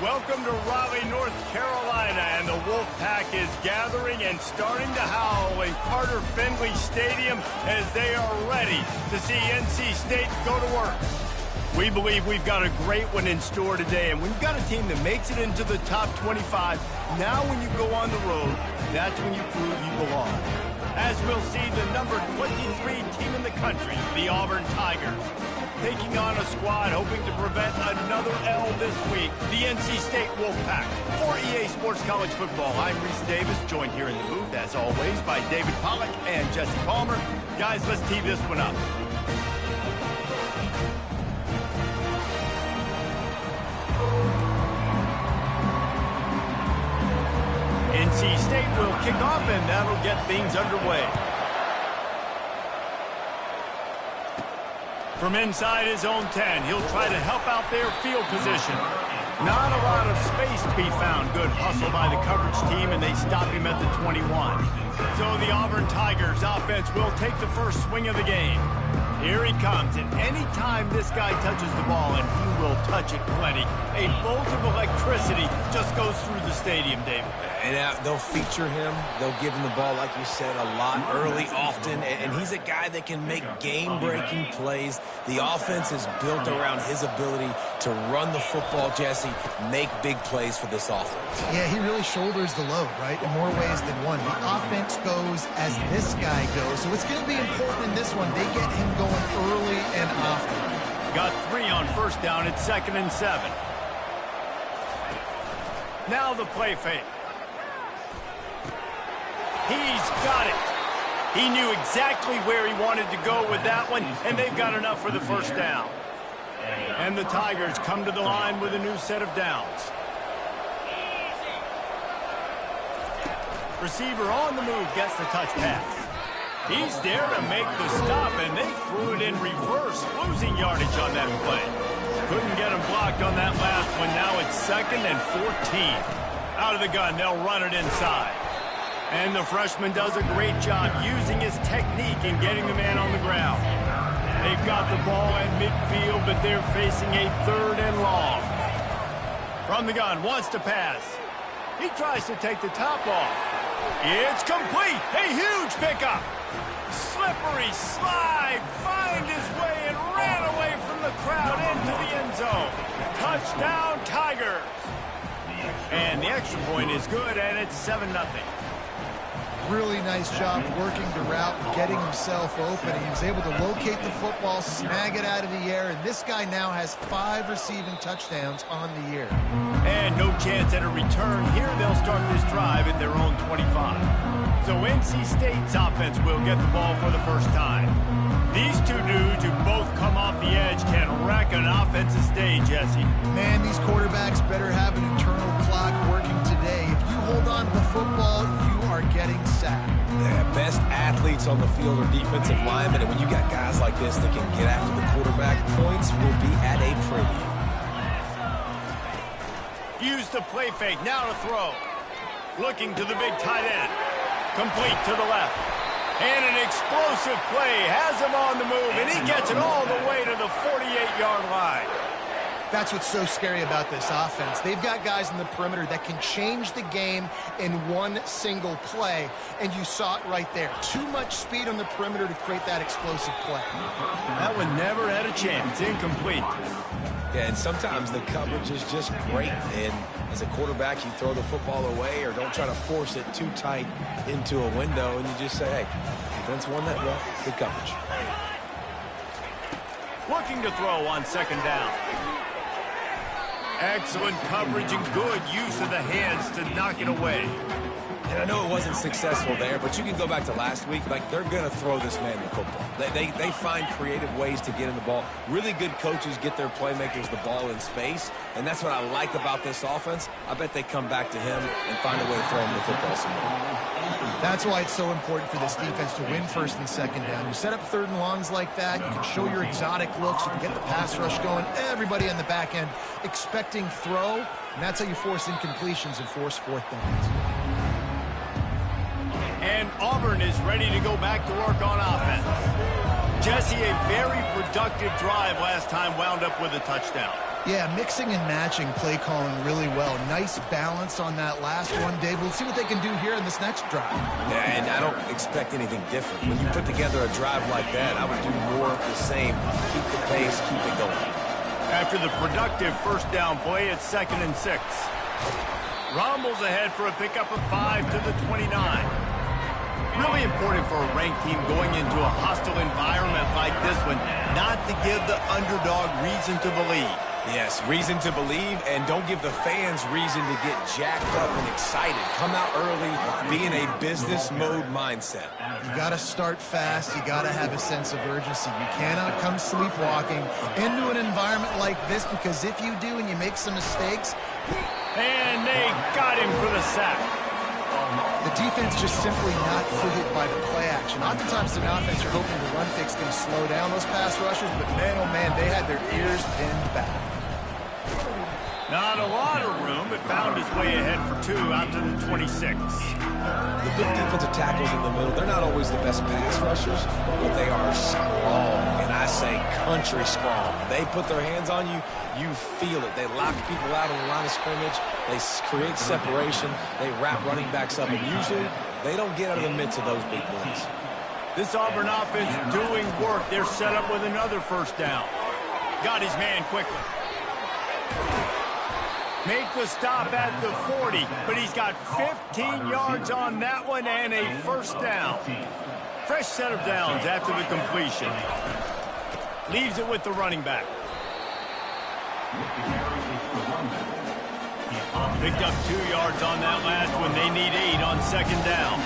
Welcome to Raleigh, North Carolina, and the Wolfpack is gathering and starting to howl in Carter Finley Stadium as they are ready to see NC State go to work. We believe we've got a great one in store today, and when you've got a team that makes it into the top 25, now when you go on the road, that's when you prove you belong. As we'll see the number 23 team in the country, the Auburn Tigers, taking on a squad hoping to prevent another L this week, the NC State Wolfpack. For EA Sports College Football, I'm Reese Davis, joined here in the booth, as always, by David Pollack and Jesse Palmer. Guys, let's tee this one up. NC State will kick off, and that'll get things underway. From inside his own 10, he'll try to help out their field position. Not a lot of space to be found. Good hustle by the coverage team, and they stop him at the 21. So the Auburn Tigers offense will take the first swing of the game. Here he comes, and any time this guy touches the ball, and he will touch it plenty, a bolt of electricity just goes through the stadium, David. And they'll feature him. They'll give him the ball, like you said, a lot, early, often. And he's a guy that can make game-breaking plays. The offense is built around his ability to run the football, Jesse, make big plays for this offense. Yeah, he really shoulders the load, right, in more ways than one. The offense goes as this guy goes. So it's going to be important in this one. They get him going early and often. Got 3 on first down. It's 2nd and 7. Now the play fake. He's got it. He knew exactly where he wanted to go with that one, and they've got enough for the first down. And the Tigers come to the line with a new set of downs. Receiver on the move gets the touch pass. He's there to make the stop, and they threw it in reverse, losing yardage on that play. Couldn't get him blocked on that last one. Now it's 2nd and 14. Out of the gun, they'll run it inside. And the freshman does a great job using his technique and getting the man on the ground. They've got the ball at midfield, but they're facing a 3rd and long. From the gun, wants to pass. He tries to take the top off. It's complete. A huge pickup. Slippery slide. Find his way and ran away from the crowd into the end zone. Touchdown, Tigers. And the extra point is good, and it's 7-0. Really nice job working the route, getting himself open. He was able to locate the football, snag it out of the air, and this guy now has 5 receiving touchdowns on the year. And no chance at a return. Here they'll start this drive at their own 25. So NC State's offense will get the ball for the first time. These two dudes who both come off the edge can wreck an offensive stage, Jesse. Man, these quarterbacks better have an internal clock working today. If you hold on to the football, you are getting sacked. The best athletes on the field are defensive linemen, and when you got guys like this that can get after the quarterback, points will be at a premium. Use the play fake, now to throw. Looking to the big tight end. Complete to the left. And an explosive play has him on the move, and he gets it all the way to the 48-yard line. That's what's so scary about this offense. They've got guys in the perimeter that can change the game in one single play, and you saw it right there. Too much speed on the perimeter to create that explosive play. That one never had a chance. Incomplete. Yeah, and sometimes the coverage is just great. And as a quarterback, you throw the football away or don't try to force it too tight into a window, and you just say, hey, defense won that, well, good coverage. Looking to throw on 2nd down. Excellent coverage and good use of the hands to knock it away. And I know it wasn't successful there, but you can go back to last week. Like, they're going to throw this man the football. They find creative ways to get him the ball. Really good coaches get their playmakers the ball in space, and that's what I like about this offense. I bet they come back to him and find a way to throw him the football some more. That's why it's so important for this defense to win 1st and 2nd down. You set up 3rd and longs like that. You can show your exotic looks. You can get the pass rush going. Everybody on the back end expecting throw, and that's how you force incompletions and force 4th downs. And Auburn is ready to go back to work on offense. Jesse, a very productive drive last time wound up with a touchdown. Yeah, mixing and matching play calling really well. Nice balance on that last one, Dave. We'll see what they can do here in this next drive. Yeah, and I don't expect anything different. When you put together a drive like that, I would do more of the same. Keep the pace, keep it going. After the productive first down play, it's 2nd and 6. Rumbles ahead for a pickup of 5 to the 29. Really important for a ranked team going into a hostile environment like this one, not to give the underdog reason to believe. Yes, reason to believe, and don't give the fans reason to get jacked up and excited. Come out early, be in a business mode mindset. You got to start fast. You got to have a sense of urgency. You cannot come sleepwalking into an environment like this, because if you do and you make some mistakes... And they got him for the sack. The defense just simply not fooled by the play action. Oftentimes, an offense, you're hoping the run fix going to slow down those pass rushers, but man, oh man, they had their ears pinned back. Not a lot of room, but found his way ahead for 2 out to the 26. The good defensive tackles in the middle, they're not always the best pass rushers, but they are strong, and I say country strong. They put their hands on you, you feel it. They lock people out on the line of scrimmage. They create separation. They wrap running backs up, and usually they don't get out of the midst of those big plays. This Auburn offense doing work. They're set up with another first down. Got his man quickly. Make the stop at the 40, but he's got 15 yards on that one and a first down. Fresh set of downs after the completion. Leaves it with the running back. Picked up 2 yards on that last one. They need 8 on 2nd down.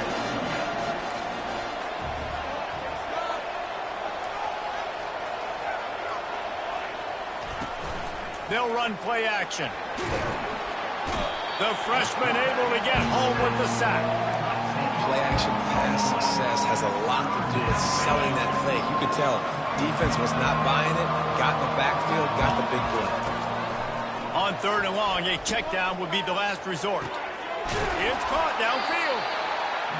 They'll run play action. The freshman able to get home with the sack. Play action pass success has a lot to do with selling that fake. You could tell defense was not buying it, got in the backfield, got the big play. On 3rd and long, a check down would be the last resort. It's caught downfield.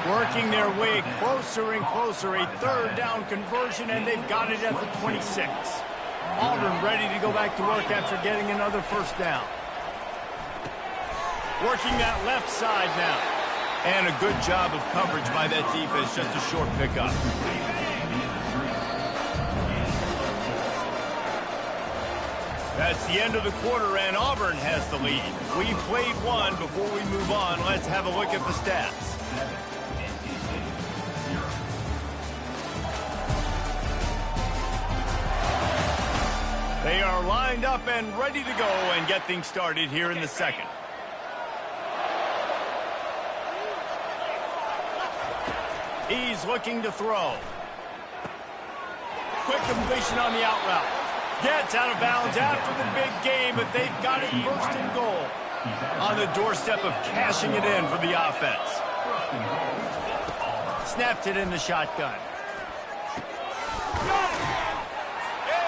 Working their way closer and closer. A 3rd down conversion, and they've got it at the 26. Auburn ready to go back to work after getting another first down. Working that left side now. And a good job of coverage by that defense. Just a short pickup. That's the end of the quarter, and Auburn has the lead. We played one. Before we move on, let's have a look at the stats. They are lined up and ready to go and get things started here in the second. He's looking to throw. Quick completion on the out route. Gets out of bounds after the big game, but they've got it 1st and goal. On the doorstep of cashing it in for the offense. Snapped it in the shotgun.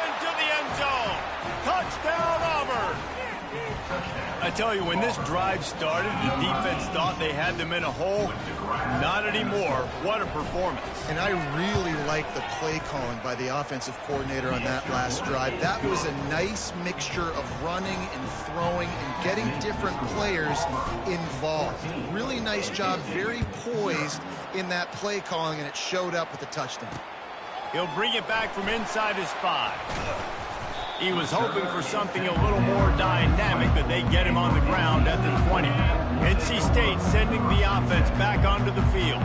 Into the end zone. Touchdown, Auburn. I tell you, when this drive started, the defense thought they had them in a hole. Not anymore. What a performance. And I really like the play calling by the offensive coordinator on that last drive. That was a nice mixture of running and throwing and getting different players involved. Really nice job, very poised in that play calling, and it showed up with a touchdown. He'll bring it back from inside his 5. He was hoping for something a little more dynamic, but they get him on the ground at the 20. NC State sending the offense back onto the field.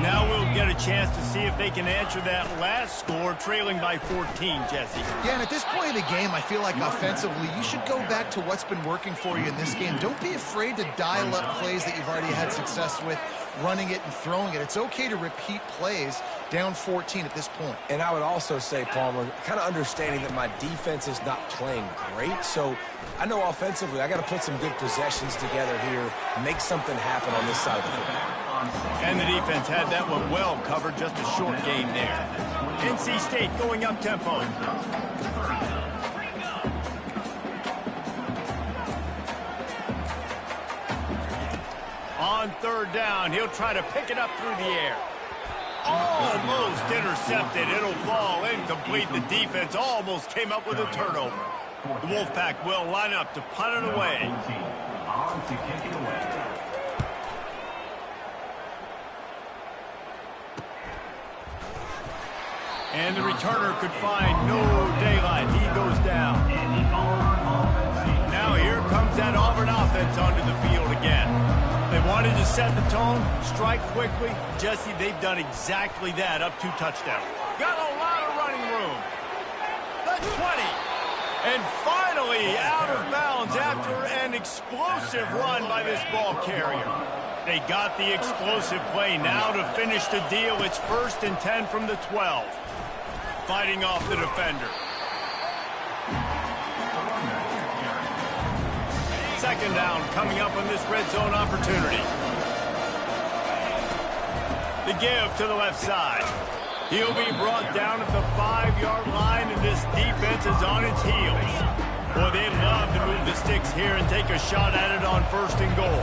Now we'll get a chance to see if they can answer that last score, trailing by 14, Jesse. Yeah, and at this point of the game, I feel like offensively, you should go back to what's been working for you in this game. Don't be afraid to dial up plays that you've already had success with, running it and throwing it. It's okay to repeat plays down 14 at this point. And I would also say, Palmer, kind of understanding that my defense is not playing great, so I know offensively I got to put some good possessions together here, make something happen on this side of the football. And the defense had that one well covered, just a short game there. NC State going up tempo. On 3rd down, he'll try to pick it up through the air. Almost intercepted. It'll fall incomplete. The defense almost came up with a turnover. The Wolfpack will line up to punt it away. And the returner could find no daylight. He goes down. Now here comes that Auburn offense onto the field again. They wanted to set the tone, strike quickly. Jesse, they've done exactly that, up 2 touchdowns. Got a lot of running room. The 20. And finally out of bounds after an explosive run by this ball carrier. They got the explosive play. Now to finish the deal, it's 1st and 10 from the 12. Fighting off the defender. 2nd down coming up on this red zone opportunity. The give to the left side. He'll be brought down at the 5-yard line, and this defense is on its heels. Boy, they'd love to move the sticks here and take a shot at it on 1st and goal.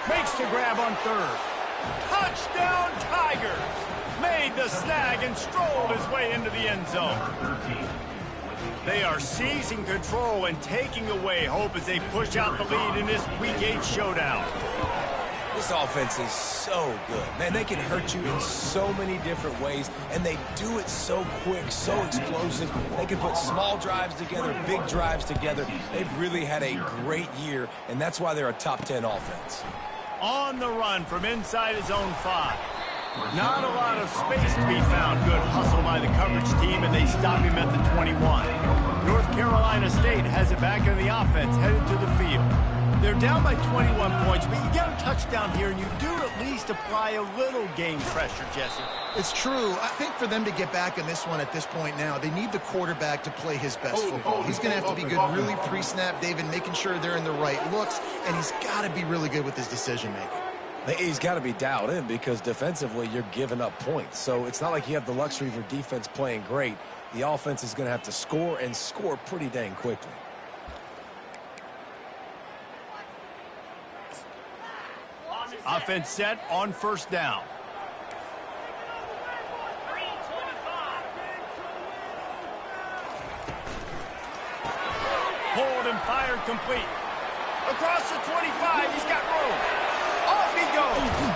Makes the grab on 3rd. Touchdown, Tigers! Made the snag and strolled his way into the end zone. They are seizing control and taking away hope as they push out the lead in this Week 8 showdown. This offense is so good. Man, they can hurt you in so many different ways, and they do it so quick, so explosive. They can put small drives together, big drives together. They've really had a great year, and that's why they're a top 10 offense. On the run from inside his own 5. Not a lot of space to be found. Good hustle by the coverage team, and they stop him at the 21. North Carolina State has it back in the offense, headed to the field. They're down by 21 points, but you get a touchdown here, and you do at least apply a little game pressure, Jesse. It's true. I think for them to get back in this one at this point now, they need the quarterback to play his best football. He's going to have to be good really pre-snap, David, making sure they're in the right looks, and he's got to be really good with his decision-making. He's got to be dialed in because defensively you're giving up points. So it's not like you have the luxury of your defense playing great. The offense is going to have to score and score pretty dang quickly. Offense set on 1st down. Pulled and fired complete. Across the 25, he's got room. Off he goes.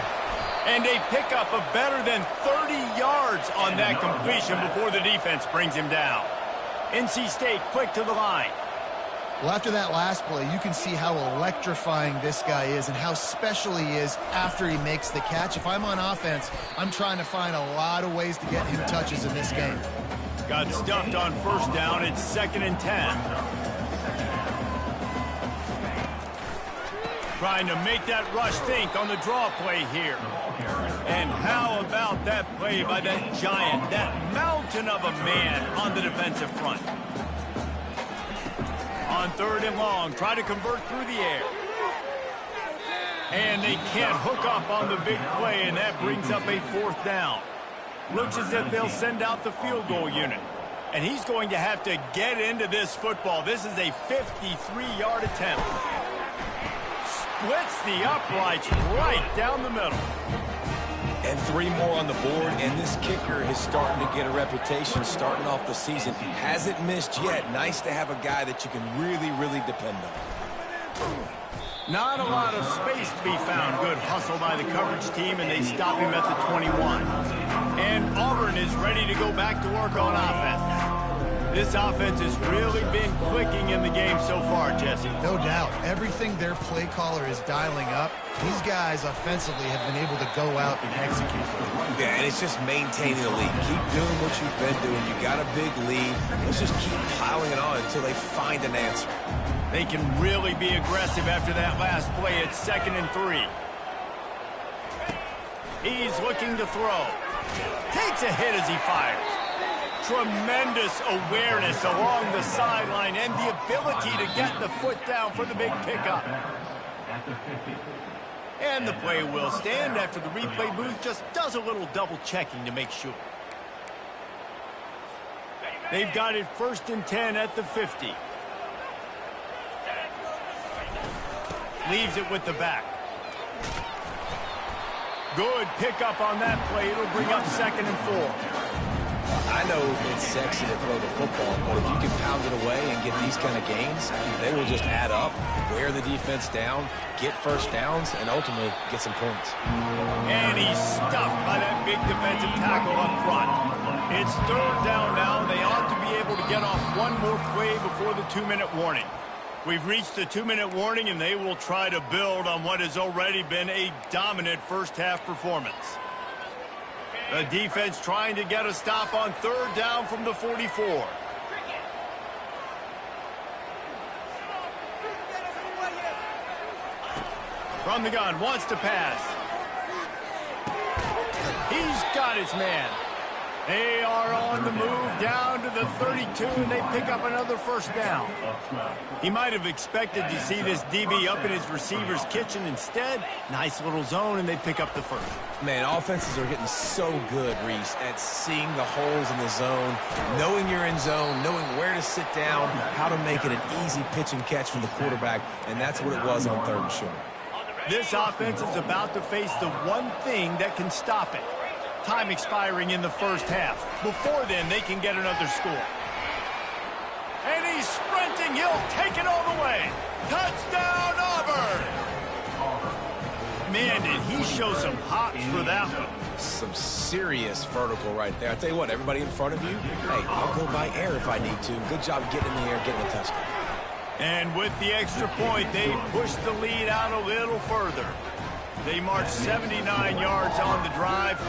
And they pick up a better than 30 yards on that completion before the defense brings him down. NC State quick to the line. Well, after that last play, you can see how electrifying this guy is and how special he is after he makes the catch. If I'm on offense, I'm trying to find a lot of ways to get him touches in this game. Got stuffed on 1st down. It's 2nd and 10. Trying to make that rush think on the draw play here. And how about that play by that giant, that mountain of a man on the defensive front? On 3rd and long, try to convert through the air. And they can't hook up on the big play, and that brings up a 4th down. Looks as if they'll send out the field goal unit. And he's going to have to get into this football. This is a 53-yard attempt. Splits the uprights right down the middle. And 3 more on the board, and this kicker is starting to get a reputation starting off the season. Hasn't missed yet. Nice to have a guy that you can really, really depend on. Not a lot of space to be found. Good hustle by the coverage team, and they stop him at the 21. And Auburn is ready to go back to work on offense. This offense has really been clicking in the game so far, Jesse. No doubt. Everything their play caller is dialing up, these guys offensively have been able to go out and execute. Yeah, and it's just maintaining the lead. Keep doing what you've been doing. You got a big lead. Let's just keep piling it on until they find an answer. They can really be aggressive after that last play. It's 2nd and 3. He's looking to throw. Takes a hit as he fires. Tremendous awareness along the sideline and the ability to get the foot down for the big pickup. And the play will stand after the replay booth just does a little double checking to make sure. They've got it 1st and 10 at the 50. Leaves it with the back. Good pickup on that play. It'll bring up 2nd and 4. I know it's sexy to throw the football, but if you can pound it away and get these kind of gains, they will just add up, wear the defense down, get first downs, and ultimately get some points. And he's stuffed by that big defensive tackle up front. It's third down now, and they ought to be able to get off one more play before the 2-minute warning. We've reached the 2-minute warning, and they will try to build on what has already been a dominant first-half performance. The defense trying to get a stop on third down from the 44. From the gun, wants to pass. He's got his man. They are on the move down to the 32, and they pick up another first down. He might have expected to see this DB up in his receiver's kitchen. Instead, nice little zone, and they pick up the first. Man, offenses are getting so good, Reese, at seeing the holes in the zone, knowing you're in zone, knowing where to sit down, how to make it an easy pitch and catch for the quarterback, and that's what it was on third and short. This offense is about to face the one thing that can stop it. Time expiring in the first half. Before then, they can get another score. And he's sprinting. He'll take it all the way. Touchdown, Auburn! Man, did he show some hops for that one. Some serious vertical right there. I tell you what, everybody in front of you, hey, I'll go by air if I need to. Good job getting in the air, getting a touchdown. And with the extra point, they push the lead out a little further. They march 79 yards on the drive,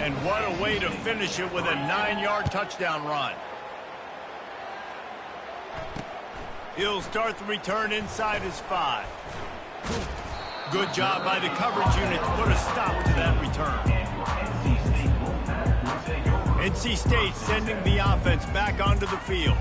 and what a way to finish it with a 9-yard touchdown run. He'll start the return inside his 5. Good job by the coverage unit to put a stop to that return. NC State sending the offense back onto the field.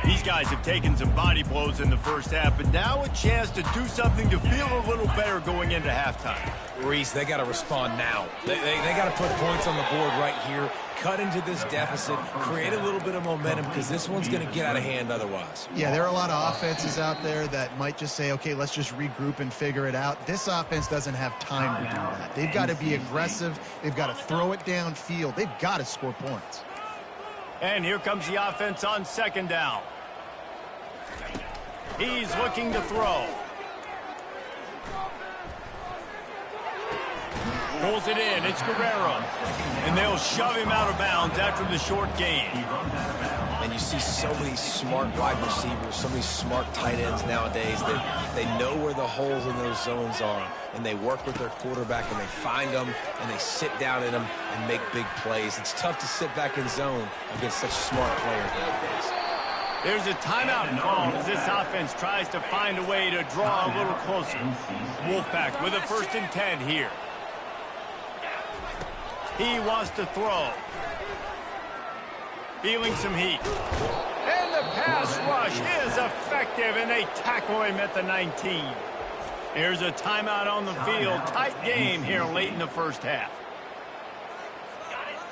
These guys have taken some body blows in the first half, but now a chance to do something to feel a little better going into halftime. Reese, they got to respond now. They got to put points on the board right here, cut into this deficit, create a little bit of momentum, because this one's going to get out of hand otherwise. Yeah, there are a lot of offenses out there that might just say, okay, let's just regroup and figure it out. This offense doesn't have time to do that. They've got to be aggressive. They've got to throw it downfield. They've got to score points. And here comes the offense on second down. He's looking to throw. Pulls it in. It's Guerrero. And they'll shove him out of bounds after the short gain. And you see so many smart wide receivers, so many smart tight ends nowadays that they know where the holes in those zones are, and they work with their quarterback, and they find them, and they sit down in them and make big plays. It's tough to sit back in zone against such smart players nowadays. There's a timeout called as this offense tries to find a way to draw a little closer. Wolfpack with a 1st and 10 here. He wants to throw. Feeling some heat. And the pass rush is effective, and they tackle him at the 19. There's a timeout on the field. Tight game here late in the first half.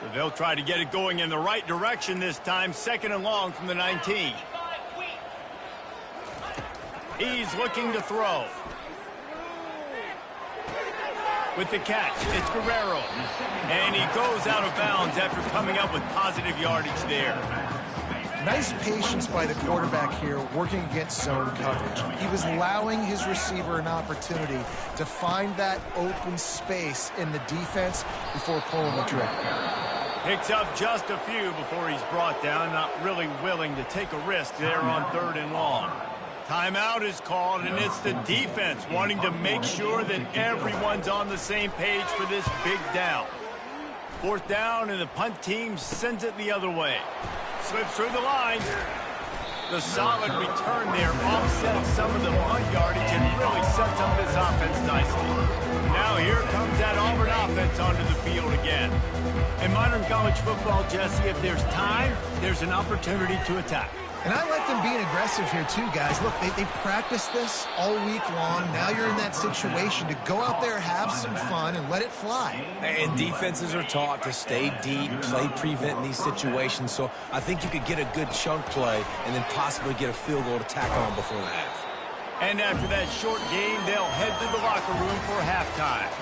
So they'll try to get it going in the right direction this time. 2nd and long from the 19. He's looking to throw. With the catch, it's Guerrero. And he goes out of bounds after coming up with positive yardage there. Nice patience by the quarterback here working against zone coverage. He was allowing his receiver an opportunity to find that open space in the defense before pulling the trigger. Picks up just a few before he's brought down, not really willing to take a risk there on 3rd and long. Timeout is called, and it's the defense wanting to make sure that everyone's on the same page for this big down. 4th down, and the punt team sends it the other way. Slips through the line. The solid return there offsets some of the punt yardage and really sets up this offense nicely. Now here comes that Auburn offense onto the field again. In modern college football, Jesse, if there's time, there's an opportunity to attack. And I like them being aggressive here too, guys. Look, they practiced this all week long. Now you're in that situation to go out there, have some fun, and let it fly. And defenses are taught to stay deep, play prevent in these situations. So I think you could get a good chunk play and then possibly get a field goal to tack on before the half. And after that short game, they'll head to the locker room for halftime.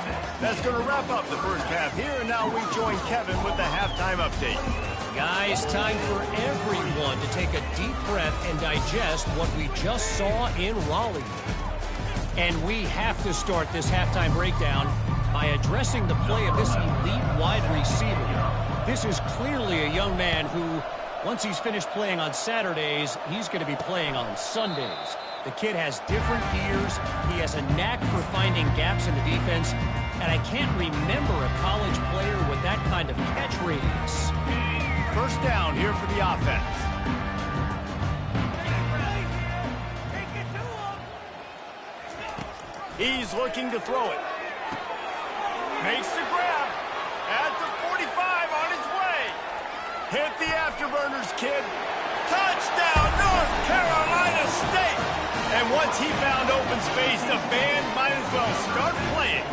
That's going to wrap up the first half here, and now we join Kevin with the halftime update. Guys, time for everyone to take a deep breath and digest what we just saw in Raleigh. And we have to start this halftime breakdown by addressing the play of this elite wide receiver. This is clearly a young man who, once he's finished playing on Saturdays, he's going to be playing on Sundays. The kid has different ears. He has a knack for finding gaps in the defense. And I can't remember a college player with that kind of catch radius. First down here for the offense. He's looking to throw it. Makes the grab. At the 45 on his way. Hit the afterburners, kid. Touchdown, North Carolina State. And once he found open space, the band might as well start playing.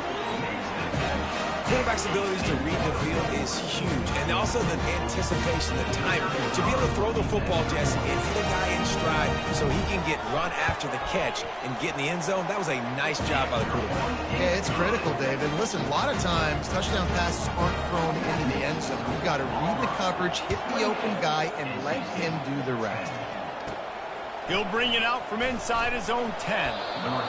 Quarterback's abilities to read the field is huge, and also the anticipation, the timing. To be able to throw the football, Jesse, and hit a guy in stride so he can get run after the catch and get in the end zone, that was a nice job by the quarterback. Yeah, it's critical, David. Listen, a lot of times, touchdown passes aren't thrown into the end zone. You've got to read the coverage, hit the open guy, and let him do the rest. He'll bring it out from inside his own 10.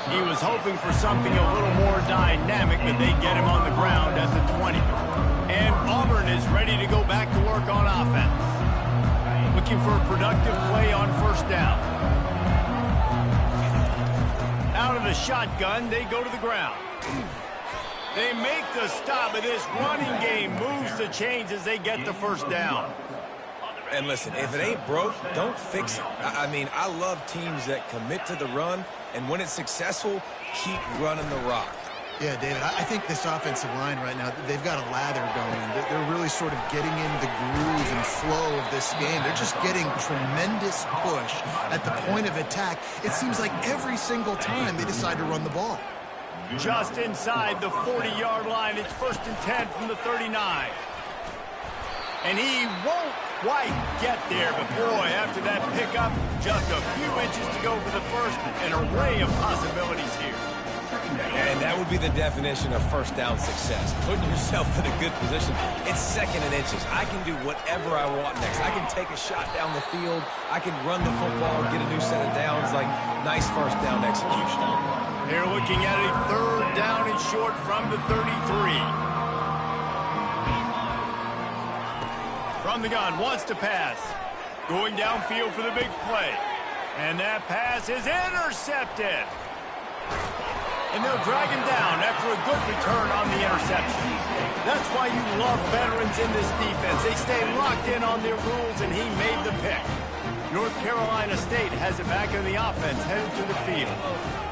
He was hoping for something a little more dynamic, but they get him on the ground at the 20. And Auburn is ready to go back to work on offense. Looking for a productive play on first down. Out of the shotgun, they go to the ground. They make the stop, but this running game moves the chains as they get the first down. And listen, if it ain't broke, don't fix it. I mean, I love teams that commit to the run, and when it's successful, keep running the rock. Yeah, David, I think this offensive line right now, they've got a lather going. They're really sort of getting in the groove and flow of this game. They're just getting tremendous push at the point of attack. It seems like every single time they decide to run the ball. Just inside the 40-yard line, it's 1st and 10 from the 39. And he won't quite get there, but boy, after that pickup, just a few inches to go for the first, an array of possibilities here. And that would be the definition of first down success. Putting yourself in a good position. It's 2nd and inches. I can do whatever I want next. I can take a shot down the field. I can run the football, get a new set of downs. Like, nice first down execution. They're looking at a 3rd down and short from the 33. From the gun, wants to pass. Going downfield for the big play. And that pass is intercepted. And they'll drag him down after a good return on the interception. That's why you love veterans in this defense. They stay locked in on their rules, and he made the pick. North Carolina State has it back in the offense, headed to the field.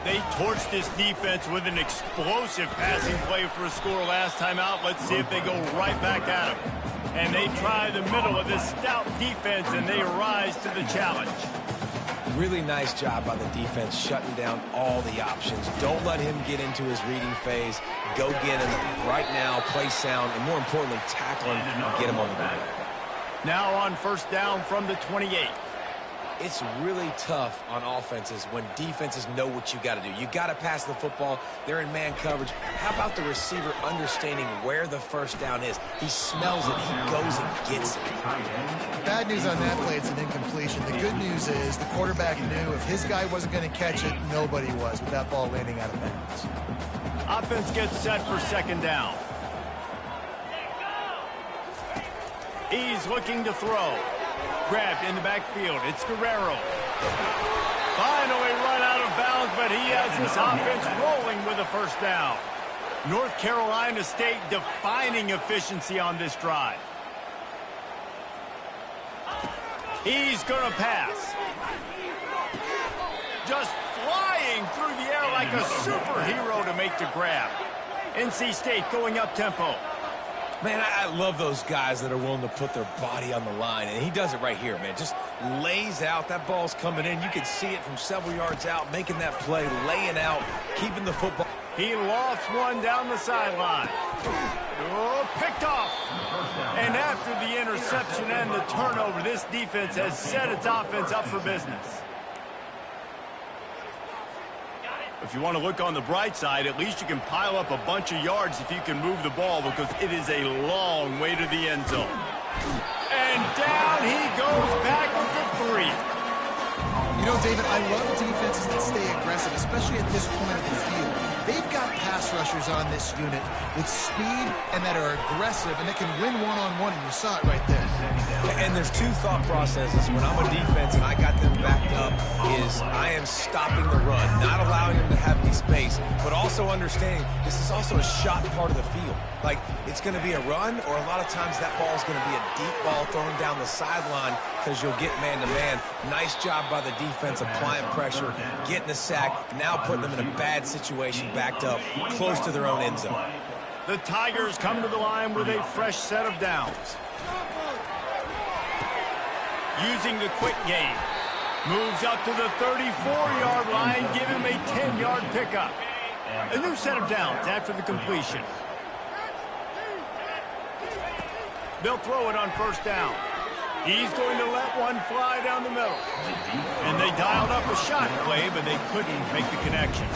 They torched this defense with an explosive passing play for a score last time out. Let's see if they go right back at him. And they try the middle of this stout defense, and they rise to the challenge. Really nice job by the defense shutting down all the options. Don't let him get into his reading phase. Go get him right now, play sound, and more importantly, tackle him and get him on the ground. Now on first down from the 28. It's really tough on offenses when defenses know what you got to do. You got to pass the football. They're in man coverage. How about the receiver understanding where the first down is? He smells it. He goes and gets it. Bad news on that play, it's an incompletion. The good news is the quarterback knew if his guy wasn't going to catch it, nobody was with that ball landing out of bounds. Offense gets set for 2nd down. He's looking to throw. Grabbed in the backfield. It's Guerrero. Finally run out of bounds, but he has this offense rolling with a first down. North Carolina State defining efficiency on this drive. He's going to pass. Just flying through the air like a superhero to make the grab. NC State going up tempo. Man, I love those guys that are willing to put their body on the line, and he does it right here, man. Just lays out. That ball's coming in. You can see it from several yards out, making that play, laying out, keeping the football. He lofts one down the sideline. Oh, picked off. And after the interception and the turnover, this defense has set its offense up for business. If you want to look on the bright side, at least you can pile up a bunch of yards if you can move the ball, because it is a long way to the end zone. And down he goes back with the 3. You know, David, I love defenses that stay aggressive, especially at this point of the field. They've got pass rushers on this unit with speed and that are aggressive and that can win one-on-one, and you saw it right there. And there's two thought processes when I'm a defense and I got them backed up is I am stopping the run, not allowing them to have any space, but also understanding this is also a shot part of the field. Like, it's going to be a run, or a lot of times that ball is going to be a deep ball thrown down the sideline because you'll get man-to-man. Nice job by the defense applying pressure, getting the sack, now putting them in a bad situation backed up close to their own end zone. The Tigers come to the line with a fresh set of downs. Using the quick game. Moves up to the 34-yard line, give him a 10-yard pickup. A new set of downs after the completion. They'll throw it on first down. He's going to let one fly down the middle. And they dialed up a shot play, but they couldn't make the connection.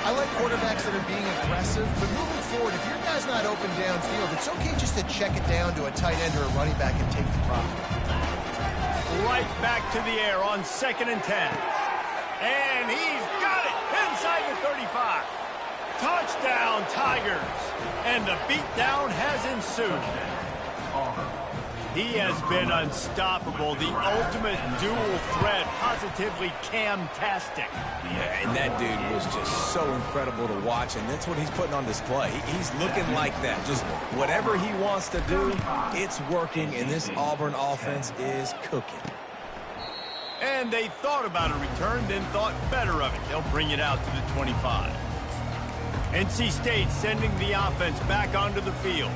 I like quarterbacks that are being aggressive, but moving forward, if your guy's not open downfield, it's okay just to check it down to a tight end or a running back and take the profit. Right back to the air on 2nd and 10. And he's got it inside the 35. Touchdown, Tigers. And the beatdown has ensued. He has been unstoppable, the ultimate dual threat, positively Cam-tastic. Yeah, and that dude was just so incredible to watch, and that's what he's putting on display. He's looking like that. Just whatever he wants to do, it's working, and this Auburn offense is cooking. And they thought about a return, then thought better of it. They'll bring it out to the 25. NC State sending the offense back onto the field.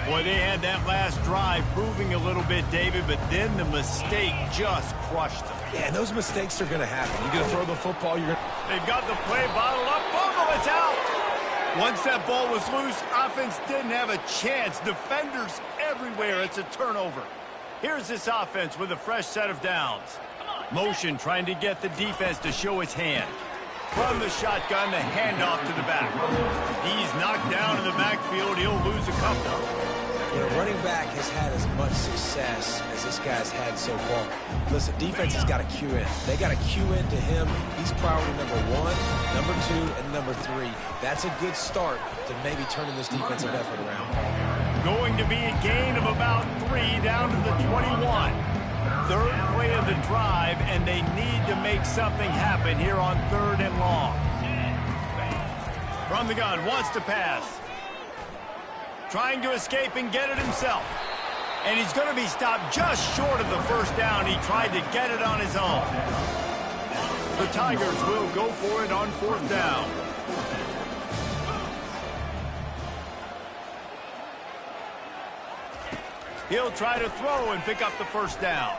Boy, they had that last drive moving a little bit, David, but then the mistake just crushed them. Yeah, and those mistakes are going to happen. You're going to throw the football. They've got the play bottled up. Fumble, it's out. Once that ball was loose, offense didn't have a chance. Defenders everywhere. It's a turnover. Here's this offense with a fresh set of downs. Motion trying to get the defense to show its hand. From the shotgun, the handoff to the back. He's knocked down in the backfield. He'll lose a couple. When a running back has had as much success as this guy's had so far, listen, defense has got to cue in. They got to cue into him. He's priority number 1, number 2, and number 3. That's a good start to maybe turning this defensive effort around. Going to be a gain of about 3 down to the 21. Third play of the drive, and they need to make something happen here on 3rd and long. From the gun, wants to pass. Trying to escape and get it himself. And he's going to be stopped just short of the first down. He tried to get it on his own. The Tigers will go for it on 4th down. He'll try to throw and pick up the first down.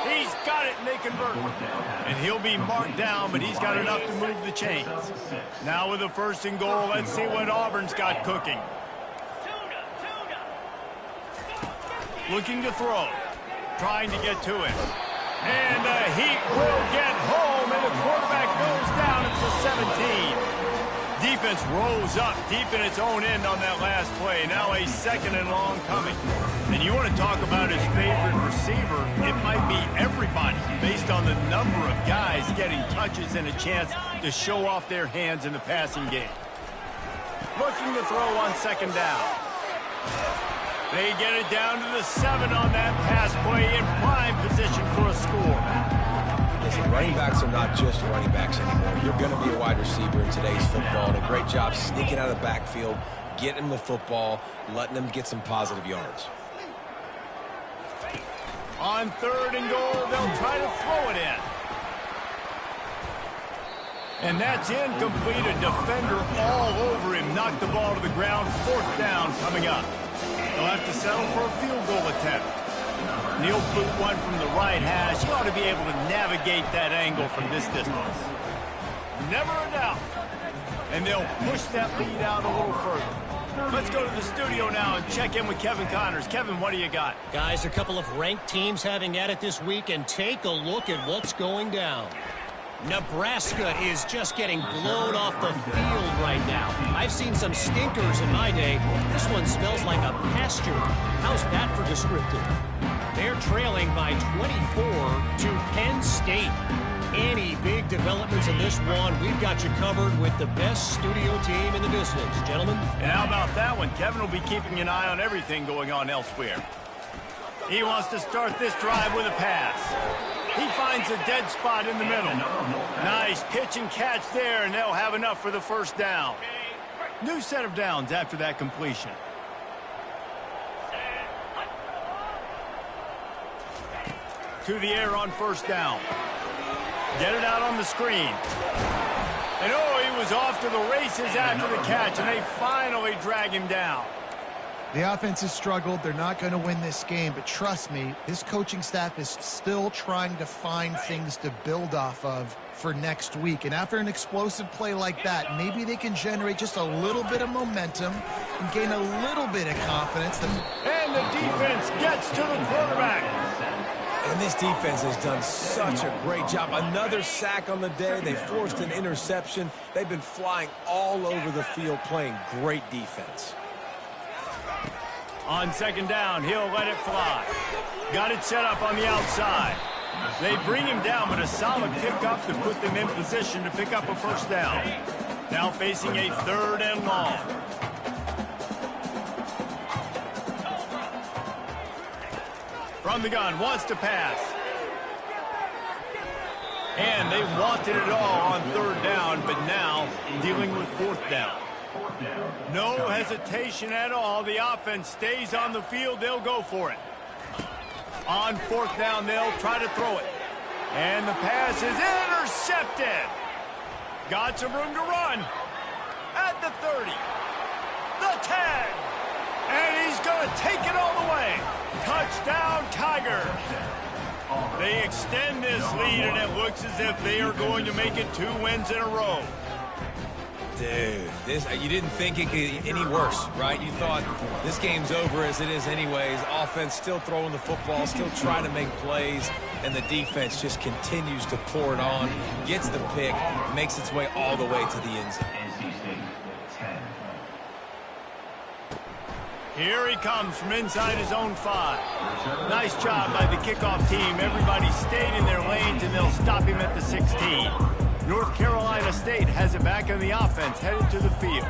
He's got it, and they convert. And he'll be marked down, but he's got enough to move the chains. Now with a 1st and goal, let's see what Auburn's got cooking. Looking to throw. Trying to get to it. And the Heat will get home, and the quarterback goes down at the 17. Defense rose up deep in its own end on that last play. Now a 2nd and long coming. And you want to talk about his favorite receiver, it might be everybody based on the number of guys getting touches and a chance to show off their hands in the passing game. Looking to throw on 2nd down. They get it down to the 7 on that pass play in prime position for a score. Listen, running backs are not just running backs anymore. You're going to be a wide receiver in today's football, and a great job sneaking out of the backfield, getting them the football, letting them get some positive yards. On 3rd and goal, they'll try to throw it in. And that's incomplete. A defender all over him. Knocked the ball to the ground. 4th down coming up. They'll have to settle for a field goal attempt. He'll boot one from the right hash. He ought to be able to navigate that angle from this distance. Never a doubt. And they'll push that lead out a little further. Let's go to the studio now and check in with Kevin Connors. Kevin, what do you got? Guys, a couple of ranked teams having at it this week, and take a look at what's going down. Nebraska is just getting blown off the field right now. I've seen some stinkers in my day. This one smells like a pasture. How's that for descriptive? They're trailing by 24 to Penn State. Any big developments in this one, we've got you covered with the best studio team in the business, gentlemen. And how about that one? Kevin will be keeping an eye on everything going on elsewhere. He wants to start this drive with a pass. He finds a dead spot in the middle. Nice pitch and catch there, and they'll have enough for the first down. New set of downs after that completion. To the air on first down. Get it out on the screen. And oh, he was off to the races after the catch, and they finally drag him down. The offense has struggled. They're not going to win this game, but trust me, this coaching staff is still trying to find things to build off of for next week. And after an explosive play like that, maybe they can generate just a little bit of momentum and gain a little bit of confidence. And the defense gets to the quarterback. And this defense has done such a great job. Another sack on the day. They forced an interception. They've been flying all over the field playing great defense. On second down, he'll let it fly. Got it set up on the outside. They bring him down, but a solid pickup to put them in position to pick up a first down. Now facing a 3rd and long. From the gun, wants to pass. And they wanted it all on 3rd down, but now dealing with 4th down. No hesitation at all. The offense stays on the field. They'll go for it. On 4th down, they'll try to throw it. And the pass is intercepted. Got some room to run. At the 30. The 10. And he's going to take it all the way. Touchdown, Tigers. They extend this lead, and it looks as if they are going to make it 2 wins in a row. Dude, you didn't think it could get any worse, right? You thought this game's over as it is anyways. Offense still throwing the football, still trying to make plays, and the defense just continues to pour it on, gets the pick, makes its way all the way to the end zone. Here he comes from inside his own 5. Nice job by the kickoff team. Everybody stayed in their lanes, and they'll stop him at the 16. North Carolina State has it back on the offense, headed to the field.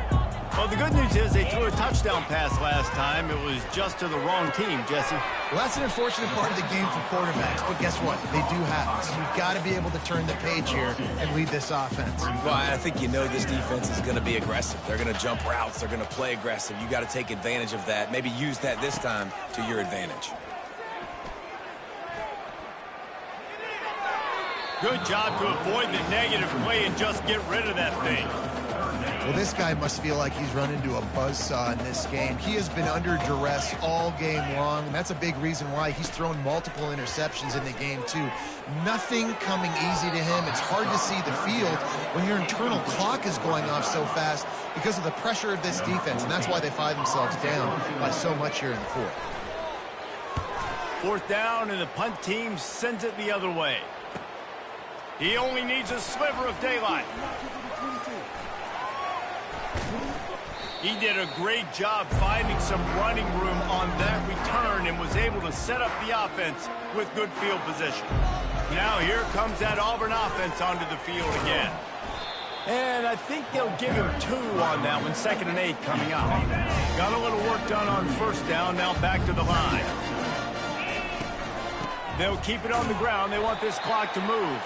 Well, the good news is they threw a touchdown pass last time. It was just to the wrong team, Jesse. Well, that's an unfortunate part of the game for quarterbacks, but guess what? They do have it. So you've got to be able to turn the page here and lead this offense. Well, I think you know this defense is going to be aggressive. They're going to jump routes. They're going to play aggressive. You got to take advantage of that. Maybe use that this time to your advantage. Good job to avoid the negative play and just get rid of that thing. Well, this guy must feel like he's run into a buzzsaw in this game. He has been under duress all game long, and that's a big reason why he's thrown multiple interceptions in the game, too. Nothing coming easy to him. It's hard to see the field when your internal clock is going off so fast because of the pressure of this defense, and that's why they find themselves down by so much here in the 4th. 4th down, and the punt team sends it the other way. He only needs a sliver of daylight. He did a great job finding some running room on that return and was able to set up the offense with good field position. Now here comes that Auburn offense onto the field again. And I think they'll give him 2 on that one, 2nd and 8 coming up. Got a little work done on 1st down, now back to the line. They'll keep it on the ground. They want this clock to move.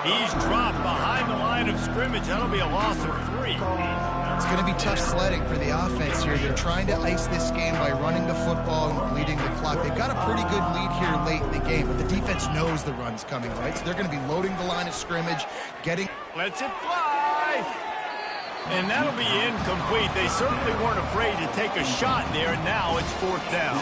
He's dropped behind the line of scrimmage. That'll be a loss of 3. It's going to be tough sledding for the offense here. They're trying to ice this game by running the football and bleeding the clock. They've got a pretty good lead here late in the game, but the defense knows the run's coming, right? So they're going to be loading the line of scrimmage, getting... Lets it fly! And that'll be incomplete. They certainly weren't afraid to take a shot there, and now it's 4th down.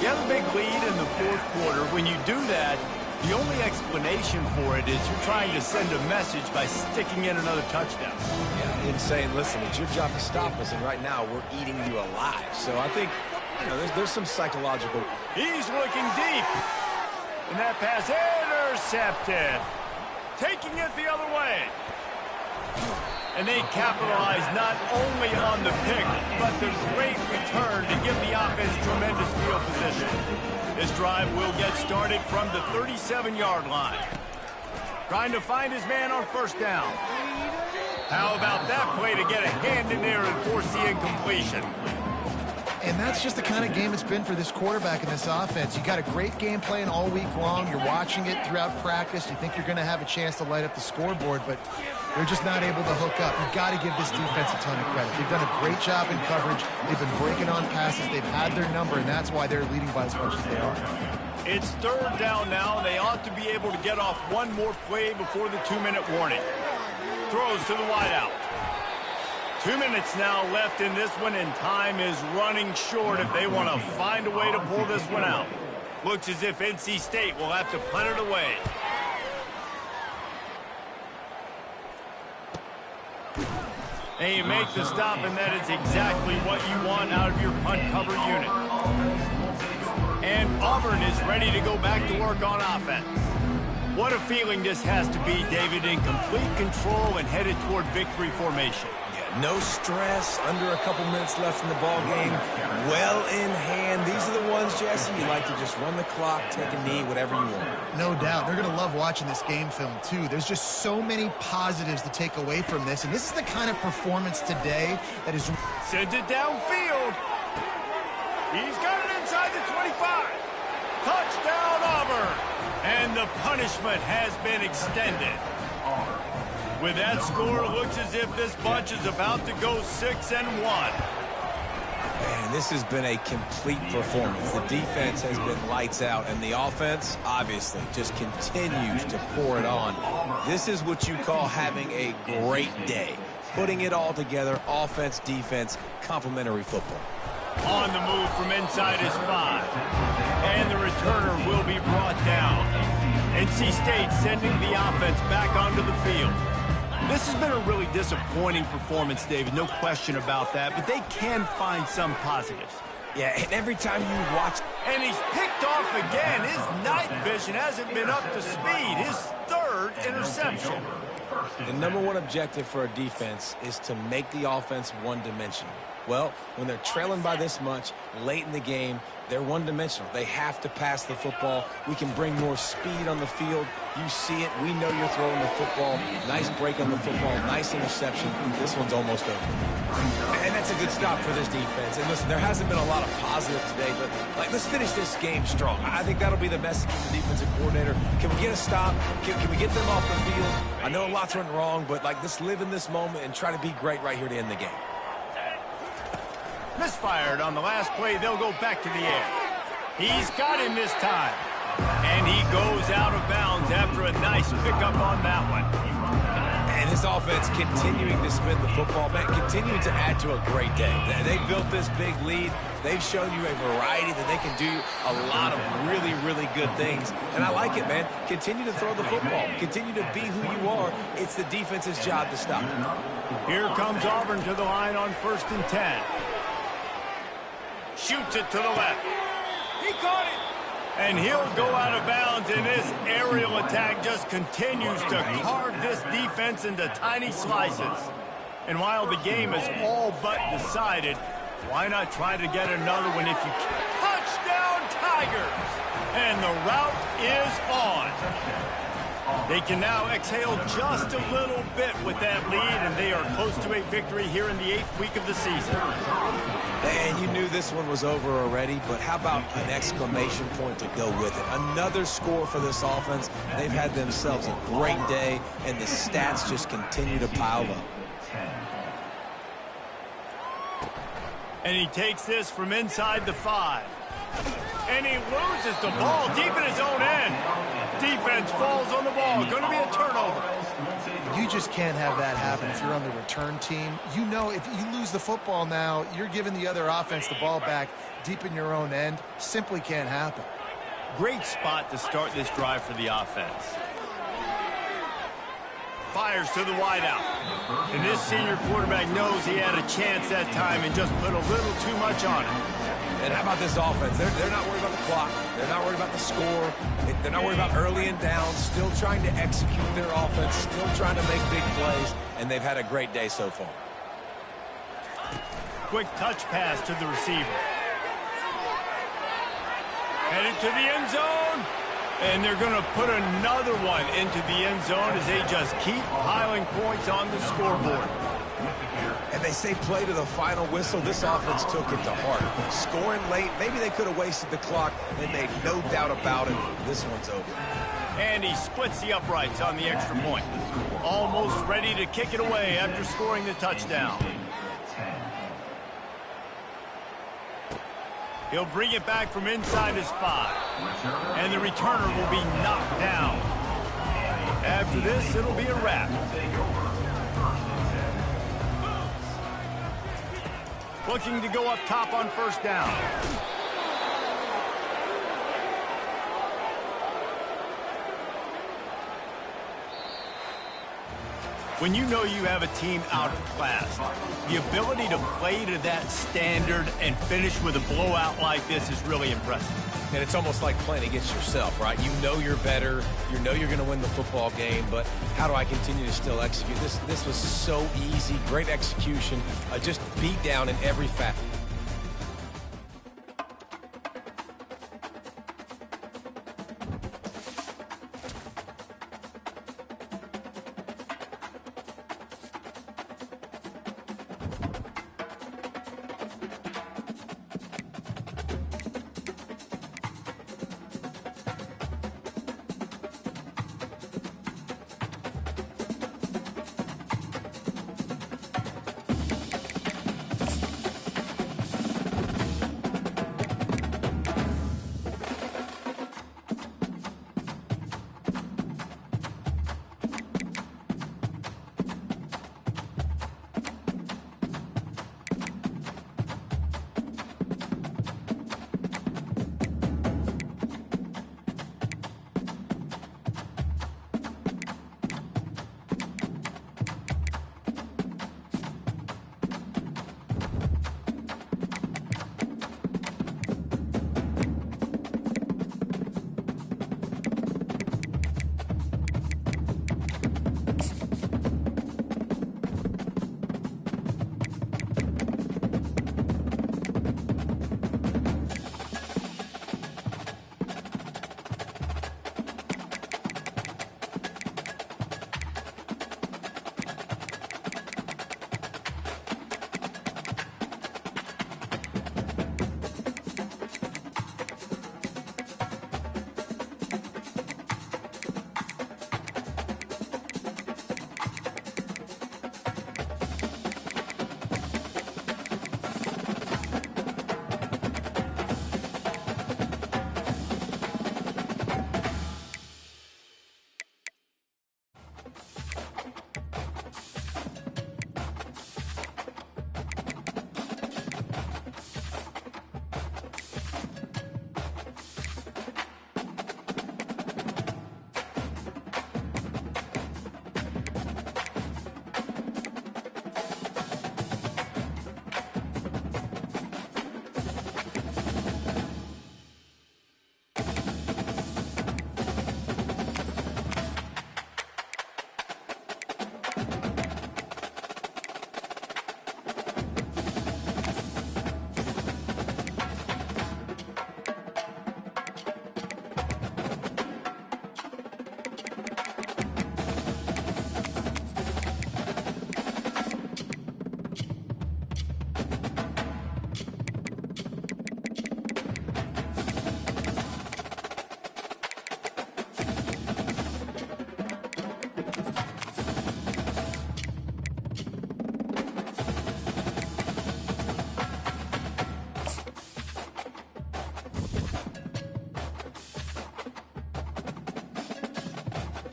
You have a big lead in the 4th quarter. When you do that, the only explanation for it is you're trying to send a message by sticking in another touchdown. Yeah, and saying, listen, it's your job to stop us, and right now we're eating you alive. So I think, you know, there's some psychological... He's looking deep. And that pass intercepted. taking it the other way. And they capitalize not only on the pick, but the great return to give the offense tremendous field position. This drive will get started from the 37-yard line. Trying to find his man on first down. How about that play to get a hand in there and force the incompletion? And that's just the kind of game it's been for this quarterback in this offense. You got a great game plan all week long. You're watching it throughout practice. You think you're going to have a chance to light up the scoreboard, but they're just not able to hook up. You've got to give this defense a ton of credit. They've done a great job in coverage. They've been breaking on passes. They've had their number, and that's why they're leading by as much as they are. It's third down now. They ought to be able to get off one more play before the 2-minute warning. Throws to the wideout. 2 minutes now left in this one, and time is running short if they want to find a way to pull this one out. Looks as if NC State will have to punt it away. And you make the stop, and that is exactly what you want out of your punt cover unit. And Auburn is ready to go back to work on offense. What a feeling this has to be, David, in complete control and headed toward victory formation. No stress, under a couple minutes left in the ball game, well in hand. These are the ones, Jesse, you like to just run the clock, take a knee, whatever you want. No doubt. They're going to love watching this game film, too. There's just so many positives to take away from this, and this is the kind of performance today that is... Sends it downfield. He's got it inside the 25. Touchdown, Auburn. And the punishment has been extended. With that score, it looks as if this bunch is about to go 6-1. Man, this has been a complete performance. The defense has been lights out, and the offense, obviously, just continues to pour it on. This is what you call having a great day. Putting it all together, offense, defense, complementary football. On the move from inside his 5. And the returner will be brought down. NC State sending the offense back onto the field. This has been a really disappointing performance, David, no question about that, but they can find some positives. Yeah, and every time you watch... And he's picked off again. His night vision hasn't been up to speed. His third interception. The number one objective for a defense is to make the offense one-dimensional. Well, when they're trailing by this much, late in the game, they're one-dimensional. They have to pass the football. We can bring more speed on the field. You see it. We know you're throwing the football. Nice break on the football. Nice interception. This one's almost over. And that's a good stop for this defense. And listen, there hasn't been a lot of positive today, but let's finish this game strong. I think that'll be the message from the defensive coordinator. Can we get a stop? Can we get them off the field? I know a lot's went wrong, but let's live in this moment and try to be great right here to end the game. Misfired on the last play. They'll go back to the air. He's got him this time. And he goes out of bounds after a nice pickup on that one. And this offense continuing to spin the football, man, continuing to add to a great day. They built this big lead. They've shown you a variety that they can do a lot of really, really good things. And I like it, man. Continue to throw the football. Continue to be who you are. It's the defense's job to stop it. Here comes Auburn to the line on 1st and 10. Shoots it to the left. He caught it. And he'll go out of bounds, and this aerial attack just continues to carve this defense into tiny slices. And while the game is all but decided, why not try to get another one if you can? Touchdown, Tigers! And the route is on. They can now exhale just a little bit with that lead, and they are close to a victory here in the 8th week of the season. And you knew this one was over already, but how about an exclamation point to go with it? Another score for this offense. They've had themselves a great day, and the stats just continue to pile up. And he takes this from inside the 5. And he loses the ball deep in his own end. Defense falls on the ball. Going to be a turnover. You just can't have that happen if you're on the return team. You know if you lose the football now, you're giving the other offense the ball back deep in your own end. Simply can't happen. Great spot to start this drive for the offense. Fires to the wideout. And this senior quarterback knows he had a chance that time and just put a little too much on it. And how about this offense? They're not worried about the clock. They're not worried about the score. They're not worried about early and down. Still trying to execute their offense. Still trying to make big plays. And they've had a great day so far. Quick touch pass to the receiver. Headed to the end zone. And they're going to put another one into the end zone as they just keep piling points on the scoreboard. And they say play to the final whistle. This offense took it to heart. Scoring late, maybe they could have wasted the clock. They made no doubt about it. This one's over. And he splits the uprights on the extra point. Almost ready to kick it away after scoring the touchdown. He'll bring it back from inside his 5. And the returner will be knocked down. After this, it'll be a wrap. Looking to go up top on first down. When you know you have a team outclassed, the ability to play to that standard and finish with a blowout like this is really impressive. And it's almost like playing against yourself, right? You know you're better. You know you're going to win the football game, but how do I continue to still execute? This was so easy. Great execution. Just beat down in every facet.